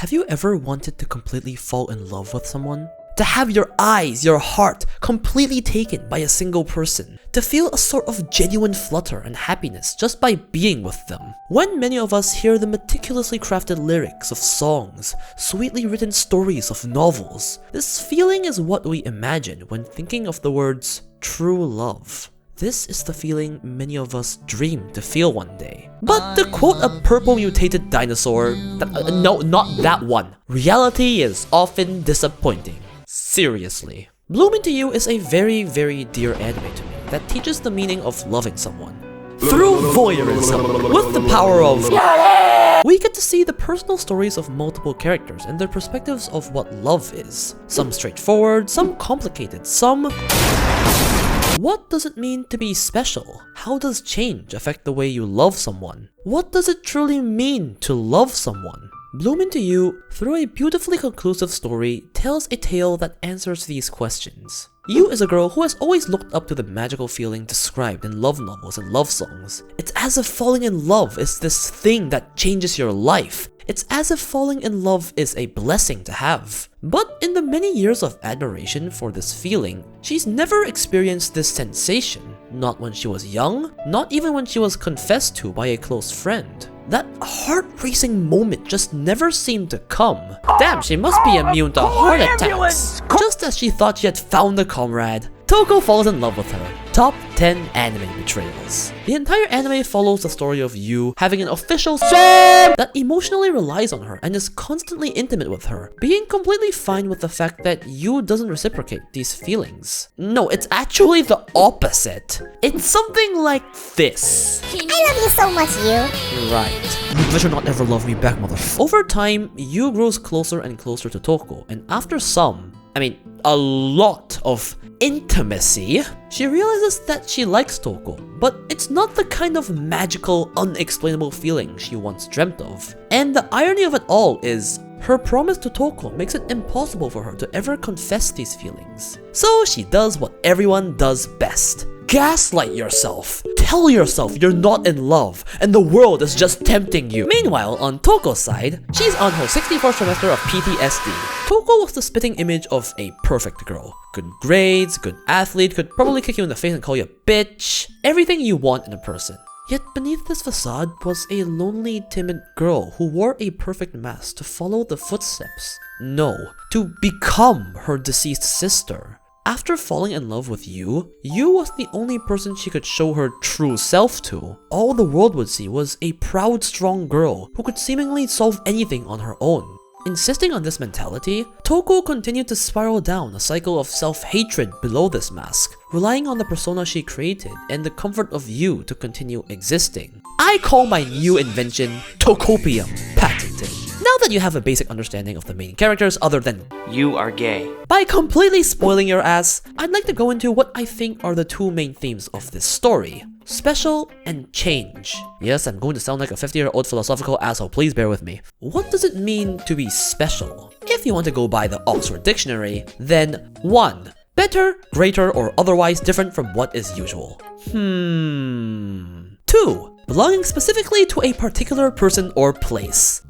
Have you ever wanted to completely fall in love with someone? To have your eyes, your heart, completely taken by a single person. To feel a sort of genuine flutter and happiness just by being with them. When many of us hear the meticulously crafted lyrics of songs, sweetly written stories of novels, this feeling is what we imagine when thinking of the words true love. This is the feeling many of us dream to feel one day. But to quote a purple mutated dinosaur, no, not that one. Reality is often disappointing. Seriously. Bloom Into You is a very, very dear anime to me that teaches the meaning of loving someone. Through voyeurism, with the power of we get to see the personal stories of multiple characters and their perspectives of what love is. Some straightforward, some complicated, some... What does it mean to be special? How does change affect the way you love someone? What does it truly mean to love someone? Bloom Into You, through a beautifully conclusive story, tells a tale that answers these questions. You is a girl who has always looked up to the magical feeling described in love novels and love songs. It's as if falling in love is this thing that changes your life. It's as if falling in love is a blessing to have. But in the many years of admiration for this feeling, she's never experienced this sensation. Not when she was young, not even when she was confessed to by a close friend. That heart-racing moment just never seemed to come. Damn, she must be immune to heart attacks. Just as she thought she had found a comrade, Toko falls in love with her. Top 10 anime betrayals. The entire anime follows the story of Yu having an official that emotionally relies on her and is constantly intimate with her, being completely fine with the fact that Yu doesn't reciprocate these feelings. No, it's actually the opposite. It's something like this. I love you so much, Yu. Right. You better not ever love me back, motherfucker. Over time, Yu grows closer and closer to Toko, and after a lot of intimacy, she realizes that she likes Toko, but it's not the kind of magical, unexplainable feeling she once dreamt of. And the irony of it all is, her promise to Toko makes it impossible for her to ever confess these feelings. So she does what everyone does best. Gaslight yourself. Tell yourself you're not in love and the world is just tempting you. Meanwhile, on Toko's side, she's on her 64th semester of PTSD. Toko was the spitting image of a perfect girl. Good grades, good athlete, could probably kick you in the face and call you a bitch. Everything you want in a person. Yet beneath this facade was a lonely, timid girl who wore a perfect mask to follow the footsteps. No, to become her deceased sister. After falling in love with Yu, Yu was the only person she could show her true self to. All the world would see was a proud, strong girl who could seemingly solve anything on her own. Insisting on this mentality, Toko continued to spiral down a cycle of self-hatred below this mask, relying on the persona she created and the comfort of Yu to continue existing. I call my new invention Tokopium patented. Now that you have a basic understanding of the main characters other than you are gay, by completely spoiling your ass, I'd like to go into what I think are the two main themes of this story. Special and change. Yes, I'm going to sound like a 50-year-old philosophical asshole, please bear with me. What does it mean to be special? If you want to go by the Oxford Dictionary, then 1. Better, greater, or otherwise different from what is usual. 2. Belonging specifically to a particular person or place.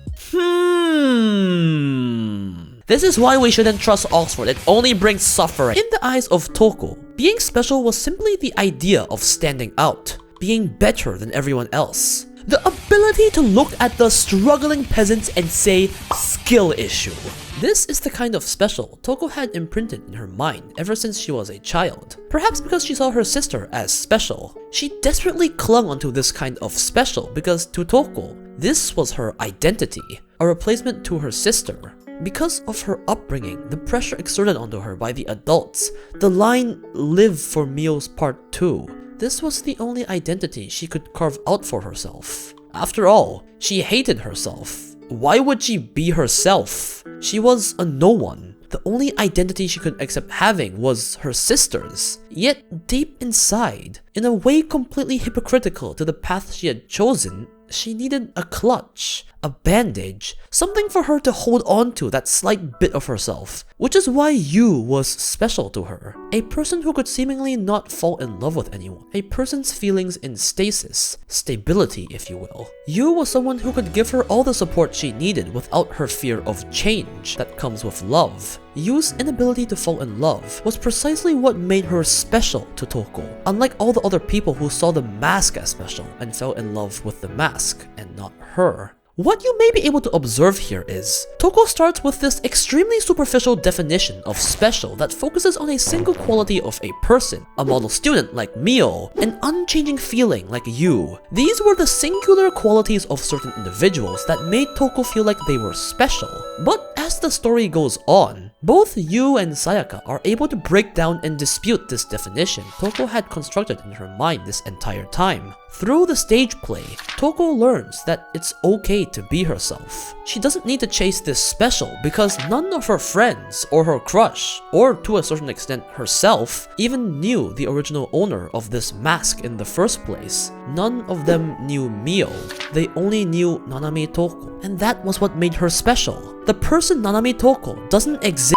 This is why we shouldn't trust Oxford, it only brings suffering. In the eyes of Toko, being special was simply the idea of standing out, being better than everyone else. The ability to look at the struggling peasants and say, skill issue. This is the kind of special Toko had imprinted in her mind ever since she was a child. Perhaps because she saw her sister as special. She desperately clung onto this kind of special because to Toko, this was her identity, a replacement to her sister. Because of her upbringing, the pressure exerted onto her by the adults, the line "live for meals part 2", this was the only identity she could carve out for herself. After all, she hated herself. Why would she be herself? She was a no one. The only identity she could accept having was her sister's. Yet deep inside, in a way completely hypocritical to the path she had chosen, she needed a clutch, a bandage, something for her to hold on to that slight bit of herself, which is why Yu was special to her. A person who could seemingly not fall in love with anyone, a person's feelings in stasis, stability if you will. Yu was someone who could give her all the support she needed without her fear of change that comes with love. Yu's inability to fall in love was precisely what made her special to Toko, unlike all the other people who saw the mask as special and fell in love with the mask and not her. What you may be able to observe here is, Toko starts with this extremely superficial definition of special that focuses on a single quality of a person, a model student like Mio, an unchanging feeling like Yu. These were the singular qualities of certain individuals that made Toko feel like they were special. But as the story goes on, both Yu and Sayaka are able to break down and dispute this definition Toko had constructed in her mind this entire time. Through the stage play, Toko learns that it's okay to be herself. She doesn't need to chase this special because none of her friends or her crush, or to a certain extent herself, even knew the original owner of this mask in the first place. None of them knew Mio. They only knew Nanami Toko, and that was what made her special. The person Nanami Toko doesn't exist.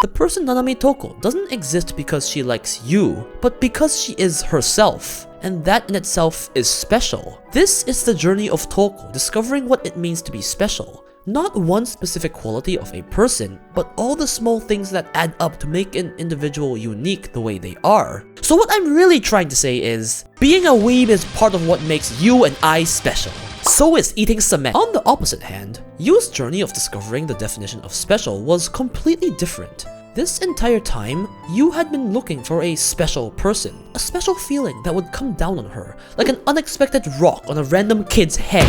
The person Nanami Toko doesn't exist because she likes you, but because she is herself. And that in itself is special. This is the journey of Toko discovering what it means to be special. Not one specific quality of a person, but all the small things that add up to make an individual unique the way they are. So what I'm really trying to say is, being a weeb is part of what makes you and I special. So is eating cement. On the opposite hand, Yu's journey of discovering the definition of special was completely different. This entire time, Yu had been looking for a special person, a special feeling that would come down on her, like an unexpected rock on a random kid's head.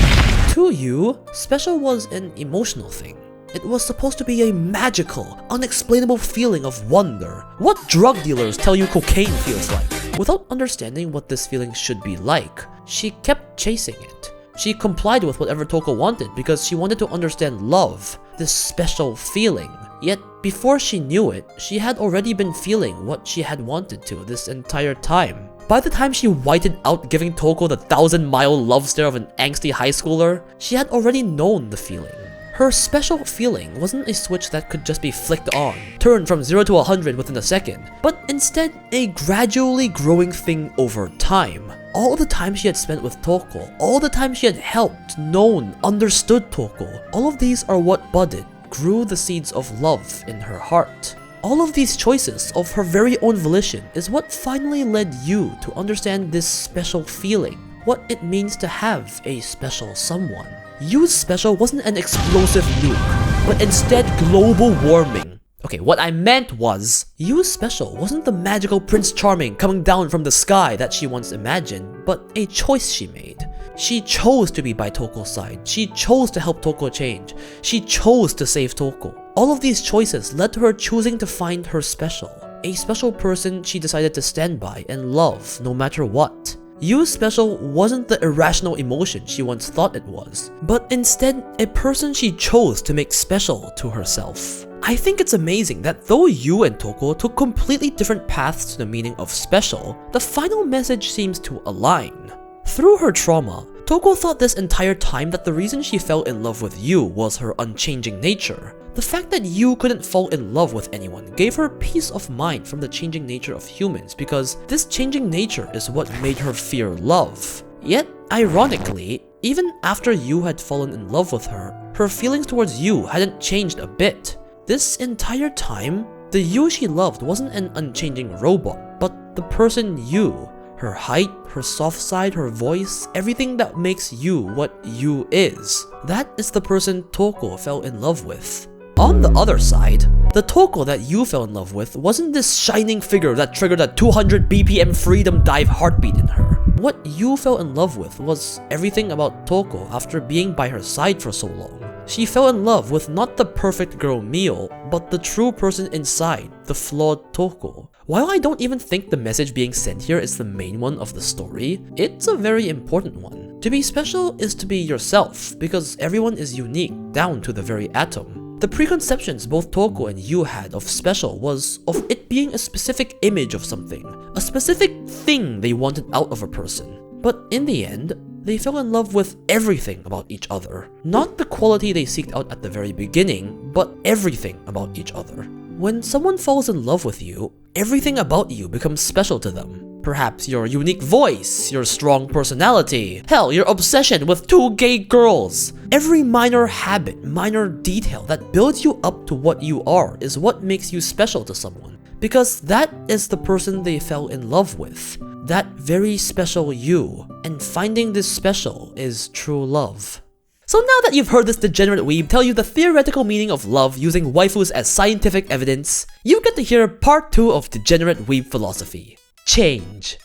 To Yu, special was an emotional thing. It was supposed to be a magical, unexplainable feeling of wonder. What drug dealers tell you cocaine feels like? Without understanding what this feeling should be like, she kept chasing it. She complied with whatever Toko wanted because she wanted to understand love, this special feeling. Yet, before she knew it, she had already been feeling what she had wanted to this entire time. By the time she whited out giving Toko the 1,000-mile love stare of an angsty high schooler, she had already known the feeling. Her special feeling wasn't a switch that could just be flicked on, turned from 0 to 100 within a second, but instead a gradually growing thing over time. All the time she had spent with Toko, all the time she had helped, known, understood Toko, all of these are what budded, grew the seeds of love in her heart. All of these choices of her very own volition is what finally led Yu to understand this special feeling, what it means to have a special someone. Yu's special wasn't an explosive nuke, but instead global warming. Okay, what I meant was, Yu's special wasn't the magical Prince Charming coming down from the sky that she once imagined, but a choice she made. She chose to be by Toko's side. She chose to help Toko change. She chose to save Toko. All of these choices led to her choosing to find her special. A special person she decided to stand by and love no matter what. Yu's special wasn't the irrational emotion she once thought it was, but instead a person she chose to make special to herself. I think it's amazing that though Yu and Toko took completely different paths to the meaning of special, the final message seems to align. Through her trauma, Toko thought this entire time that the reason she fell in love with Yu was her unchanging nature. The fact that Yu couldn't fall in love with anyone gave her peace of mind from the changing nature of humans because this changing nature is what made her fear love. Yet, ironically, even after Yu had fallen in love with her, her feelings towards Yu hadn't changed a bit. This entire time, the Yu she loved wasn't an unchanging robot, but the person Yu. Her height, her soft side, her voice, everything that makes Yu what Yu is. That is the person Toko fell in love with. On the other side, the Toko that Yu fell in love with wasn't this shining figure that triggered a 200 BPM freedom dive heartbeat in her. What Yu fell in love with was everything about Toko after being by her side for so long. She fell in love with not the perfect girl Mio, but the true person inside, the flawed Toko. While I don't even think the message being sent here is the main one of the story, it's a very important one. To be special is to be yourself, because everyone is unique, down to the very atom. The preconceptions both Toko and Yu had of special was of it being a specific image of something, a specific thing they wanted out of a person. But in the end, they fell in love with everything about each other. Not the quality they seeked out at the very beginning, but everything about each other. When someone falls in love with you, everything about you becomes special to them. Perhaps your unique voice, your strong personality, hell, your obsession with 2 gay girls. Every minor habit, minor detail that builds you up to what you are is what makes you special to someone. Because that is the person they fell in love with. That very special you. And finding this special is true love. So now that you've heard this degenerate weeb tell you the theoretical meaning of love using waifus as scientific evidence, you get to hear part 2 of degenerate weeb philosophy. Change.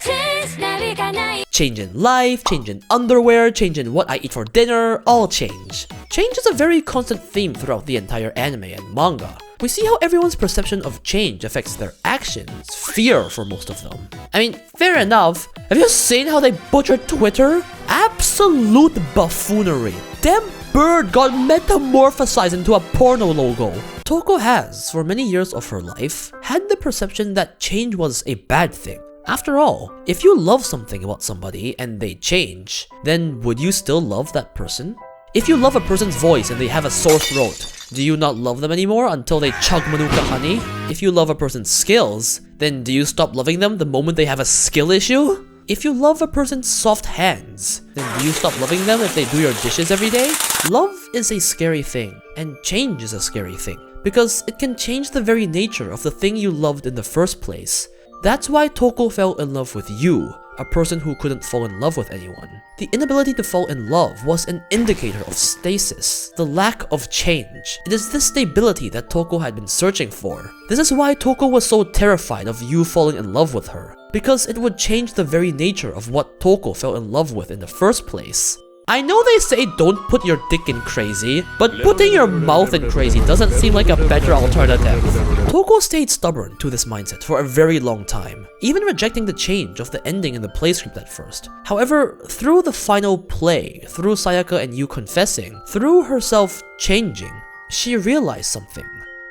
Change in life, change in underwear, change in what I eat for dinner, all change. Change is a very constant theme throughout the entire anime and manga. We see how everyone's perception of change affects their actions, fear for most of them. I mean, fair enough. Have you seen how they butchered Twitter? Absolute buffoonery. Damn bird got metamorphosized into a porno logo. Toko has, for many years of her life, had the perception that change was a bad thing. After all, if you love something about somebody and they change, then would you still love that person? If you love a person's voice and they have a sore throat, do you not love them anymore until they chug manuka honey? If you love a person's skills, then do you stop loving them the moment they have a skill issue? If you love a person's soft hands, then do you stop loving them if they do your dishes every day? Love is a scary thing, and change is a scary thing, because it can change the very nature of the thing you loved in the first place. That's why Toko fell in love with you, a person who couldn't fall in love with anyone. The inability to fall in love was an indicator of stasis, the lack of change. It is this stability that Toko had been searching for. This is why Toko was so terrified of you falling in love with her, because it would change the very nature of what Toko fell in love with in the first place. I know they say don't put your dick in crazy, but putting your mouth in crazy doesn't seem like a better alternative. Toko stayed stubborn to this mindset for a very long time, even rejecting the change of the ending in the play script at first. However, through the final play, through Sayaka and you confessing, through herself changing, she realized something.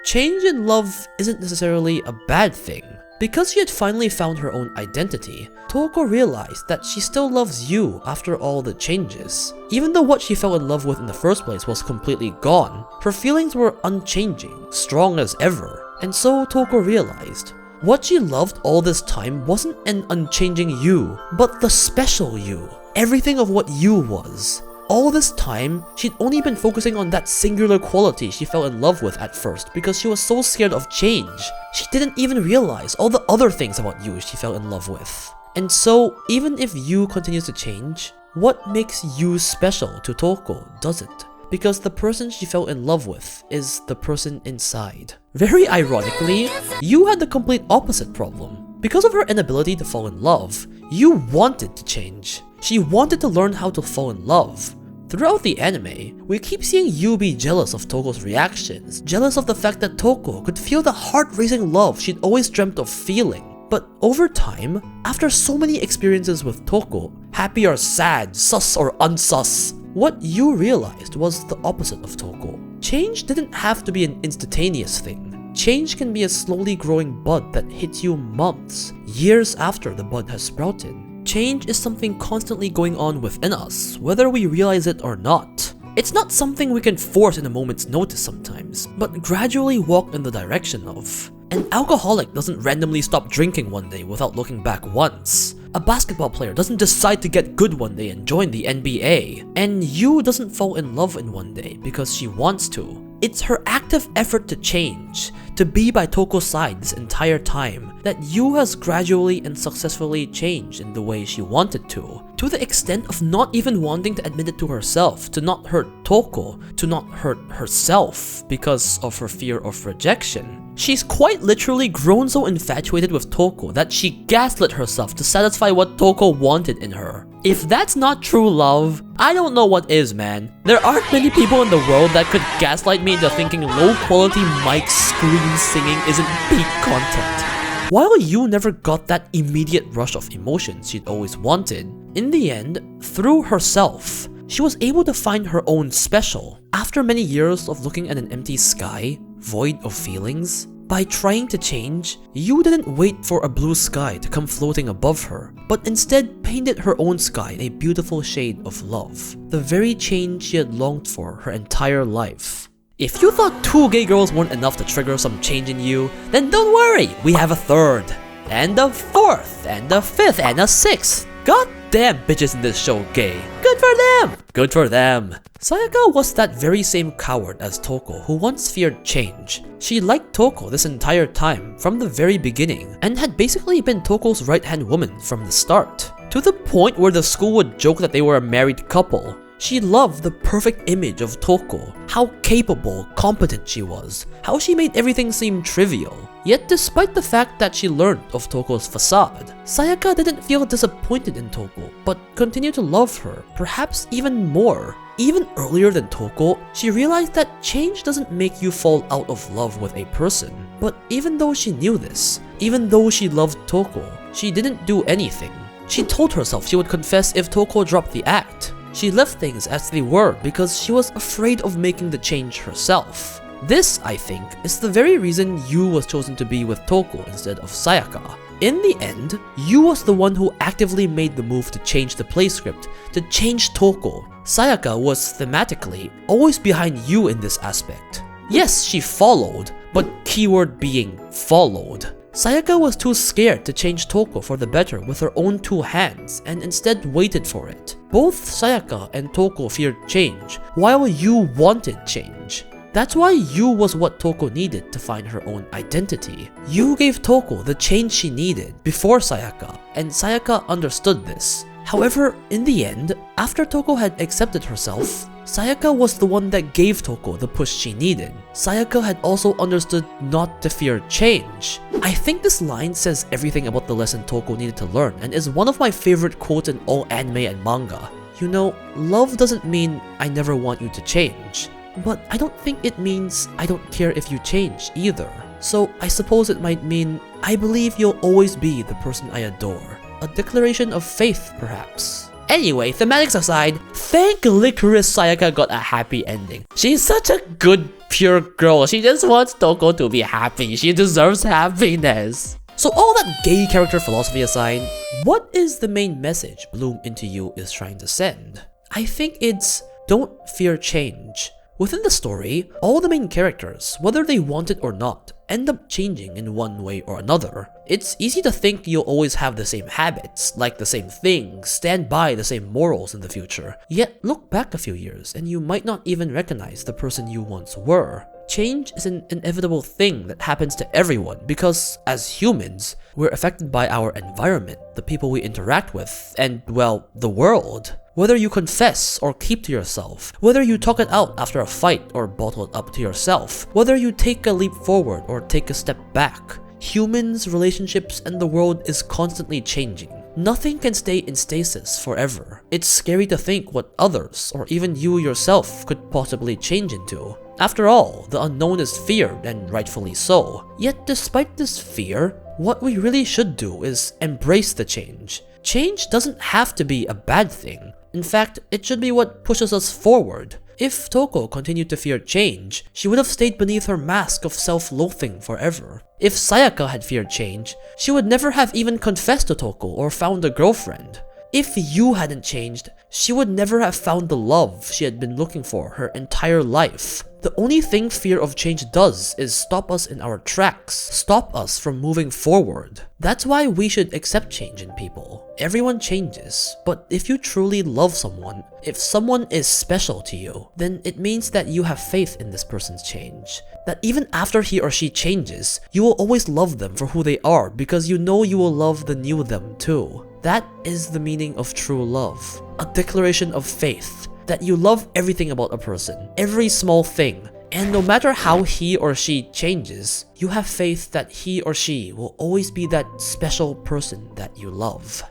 Change in love isn't necessarily a bad thing. Because she had finally found her own identity, Toko realized that she still loves you after all the changes. Even though what she fell in love with in the first place was completely gone, her feelings were unchanging, strong as ever. And so Toko realized, what she loved all this time wasn't an unchanging you, but the special you. Everything of what you was. All this time, she'd only been focusing on that singular quality she fell in love with at first because she was so scared of change. She didn't even realize all the other things about you she fell in love with. And so, even if you continues to change, what makes you special to Toko doesn't. Because the person she fell in love with is the person inside. Very ironically, you had the complete opposite problem. Because of her inability to fall in love, you wanted to change. She wanted to learn how to fall in love. Throughout the anime, we keep seeing you be jealous of Toko's reactions, jealous of the fact that Toko could feel the heart-racing love she'd always dreamt of feeling. But over time, after so many experiences with Toko, happy or sad, sus or unsus, what you realized was the opposite of Toko. Change didn't have to be an instantaneous thing. Change can be a slowly growing bud that hits you months, years after the bud has sprouted. Change is something constantly going on within us, whether we realize it or not. It's not something we can force in a moment's notice sometimes, but gradually walk in the direction of. An alcoholic doesn't randomly stop drinking one day without looking back once. A basketball player doesn't decide to get good one day and join the NBA. And Yu doesn't fall in love in one day because she wants to. It's her active effort to change, to be by Toko's side this entire time, that Yu has gradually and successfully changed in the way she wanted to the extent of not even wanting to admit it to herself, to not hurt Toko, to not hurt herself because of her fear of rejection. She's quite literally grown so infatuated with Toko that she gaslit herself to satisfy what Toko wanted in her. If that's not true love, I don't know what is, man. There aren't many people in the world that could gaslight me into thinking low-quality mic scream singing isn't peak content. While Yu never got that immediate rush of emotions she'd always wanted, in the end, through herself, she was able to find her own special. After many years of looking at an empty sky, void of feelings, By trying to change, you didn't wait for a blue sky to come floating above her, but instead painted her own sky a beautiful shade of love. The very change she had longed for her entire life. If you thought 2 gay girls weren't enough to trigger some change in you, then don't worry, we have a 3rd, and a 4th, and a 5th, and a 6th. God damn bitches in this show gay. Good for them! Good for them. Sayaka was that very same coward as Toko who once feared change. She liked Toko this entire time from the very beginning and had basically been Toko's right-hand woman from the start. To the point where the school would joke that they were a married couple. She loved the perfect image of Toko, how capable, competent she was, how she made everything seem trivial. Yet despite the fact that she learned of Toko's facade, Sayaka didn't feel disappointed in Toko, but continued to love her, perhaps even more. Even earlier than Toko, she realized that change doesn't make you fall out of love with a person. But even though she knew this, even though she loved Toko, she didn't do anything. She told herself she would confess if Toko dropped the act. She left things as they were because she was afraid of making the change herself. This, I think, is the very reason Yu was chosen to be with Toko instead of Sayaka. In the end, Yu was the one who actively made the move to change the play script, to change Toko. Sayaka was thematically always behind Yu in this aspect. Yes, she followed, but keyword being followed. Sayaka was too scared to change Toko for the better with her own 2 hands and instead waited for it. Both Sayaka and Toko feared change, while Yu wanted change. That's why Yu was what Toko needed to find her own identity. Yu gave Toko the change she needed before Sayaka, and Sayaka understood this. However, in the end, after Toko had accepted herself, Sayaka was the one that gave Toko the push she needed. Sayaka had also understood not to fear change. I think this line says everything about the lesson Toko needed to learn and is one of my favorite quotes in all anime and manga. You know, love doesn't mean I never want you to change. But I don't think it means I don't care if you change either. So I suppose it might mean I believe you'll always be the person I adore. A declaration of faith, perhaps. Anyway, thematics aside, thank Licorice Sayaka got a happy ending. She's such a good, pure girl. She just wants Toko to be happy. She deserves happiness. So all that gay character philosophy aside, what is the main message Bloom Into You is trying to send? I think it's don't fear change. Within the story, all the main characters, whether they want it or not, end up changing in one way or another. It's easy to think you'll always have the same habits, like the same things, stand by the same morals in the future. Yet look back a few years and you might not even recognize the person you once were. Change is an inevitable thing that happens to everyone because, as humans, we're affected by our environment, the people we interact with, and, well, the world. Whether you confess or keep to yourself, whether you talk it out after a fight or bottle it up to yourself, whether you take a leap forward or take a step back, humans, relationships, and the world is constantly changing. Nothing can stay in stasis forever. It's scary to think what others, or even you yourself, could possibly change into. After all, the unknown is feared, and rightfully so. Yet despite this fear, what we really should do is embrace the change. Change doesn't have to be a bad thing. In fact, it should be what pushes us forward. If Toko continued to fear change, she would have stayed beneath her mask of self-loathing forever. If Sayaka had feared change, she would never have even confessed to Toko or found a girlfriend. If Yu hadn't changed, she would never have found the love she had been looking for her entire life. The only thing fear of change does is stop us in our tracks, stop us from moving forward. That's why we should accept change in people. Everyone changes, but if you truly love someone, if someone is special to you, then it means that you have faith in this person's change. That even after he or she changes, you will always love them for who they are because you know you will love the new them too. That is the meaning of true love. A declaration of faith. That you love everything about a person, every small thing, and no matter how he or she changes, you have faith that he or she will always be that special person that you love.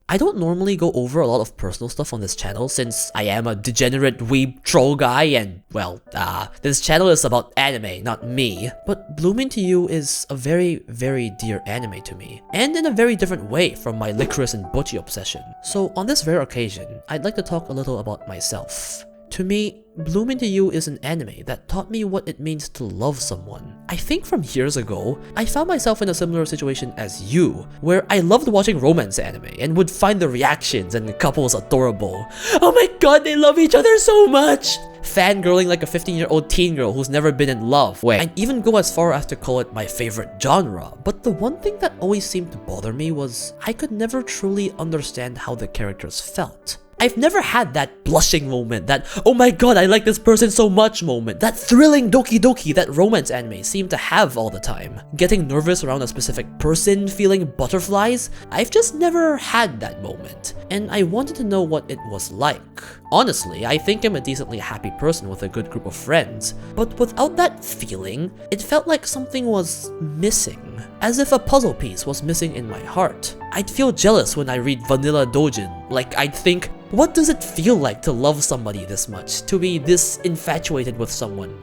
I don't normally go over a lot of personal stuff on this channel since I am a degenerate weeb troll guy and, well, this channel is about anime, not me. But Bloom Into You is a very, very dear anime to me, and in a very different way from my licorice and butchie obsession. So on this rare occasion, I'd like to talk a little about myself. To me, Bloom Into You is an anime that taught me what it means to love someone. I think from years ago, I found myself in a similar situation as you, where I loved watching romance anime and would find the reactions and couples adorable. Oh my god, they love each other so much! Fangirling like a 15-year-old teen girl who's never been in love. Wait, I'd even go as far as to call it my favorite genre. But the one thing that always seemed to bother me was I could never truly understand how the characters felt. I've never had that blushing moment, that oh my god I like this person so much moment, that thrilling doki doki that romance anime seem to have all the time. Getting nervous around a specific person, feeling butterflies, I've just never had that moment, and I wanted to know what it was like. Honestly, I think I'm a decently happy person with a good group of friends, but without that feeling, it felt like something was missing. As if a puzzle piece was missing in my heart. I'd feel jealous when I read Vanilla Dojin, like I'd think, what does it feel like to love somebody this much? To be this infatuated with someone?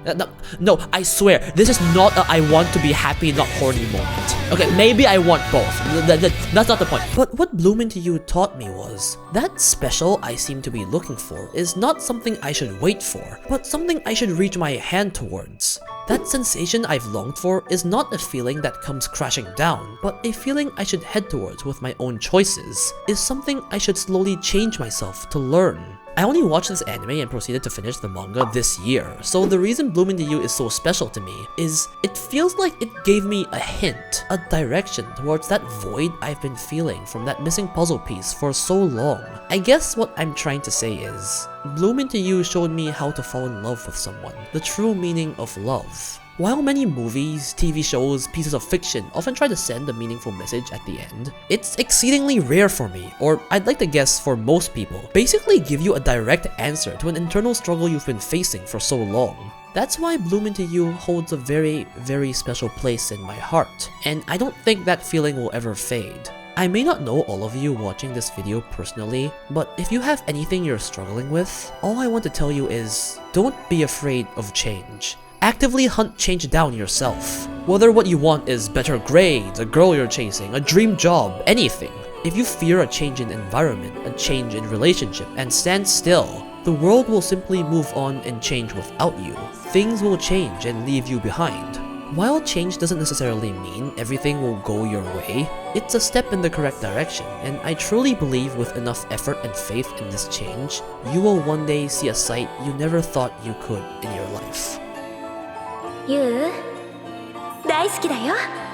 No, I swear, this is not a I want to be happy, not horny moment. Okay, maybe I want both. That's not the point. But what Bloom Into You taught me was, that special I seem to be looking for is not something I should wait for, but something I should reach my hand towards. That sensation I've longed for is not a feeling that comes crashing down, but a feeling I should head towards with my own choices, is something I should slowly change myself to learn. I only watched this anime and proceeded to finish the manga this year, so the reason Bloom Into You is so special to me is it feels like it gave me a hint, a direction towards that void I've been feeling from that missing puzzle piece for so long. I guess what I'm trying to say is, Bloom Into You showed me how to fall in love with someone, the true meaning of love. While many movies, TV shows, pieces of fiction often try to send a meaningful message at the end, it's exceedingly rare for me, or I'd like to guess for most people, basically give you a direct answer to an internal struggle you've been facing for so long. That's why Bloom Into You holds a very, very special place in my heart, and I don't think that feeling will ever fade. I may not know all of you watching this video personally, but if you have anything you're struggling with, all I want to tell you is, don't be afraid of change. Actively hunt change down yourself. Whether what you want is better grades, a girl you're chasing, a dream job, anything. If you fear a change in environment, a change in relationship, and stand still, the world will simply move on and change without you. Things will change and leave you behind. While change doesn't necessarily mean everything will go your way, it's a step in the correct direction, and I truly believe with enough effort and faith in this change, you will one day see a sight you never thought you could in your life. ユウ大好きだよ。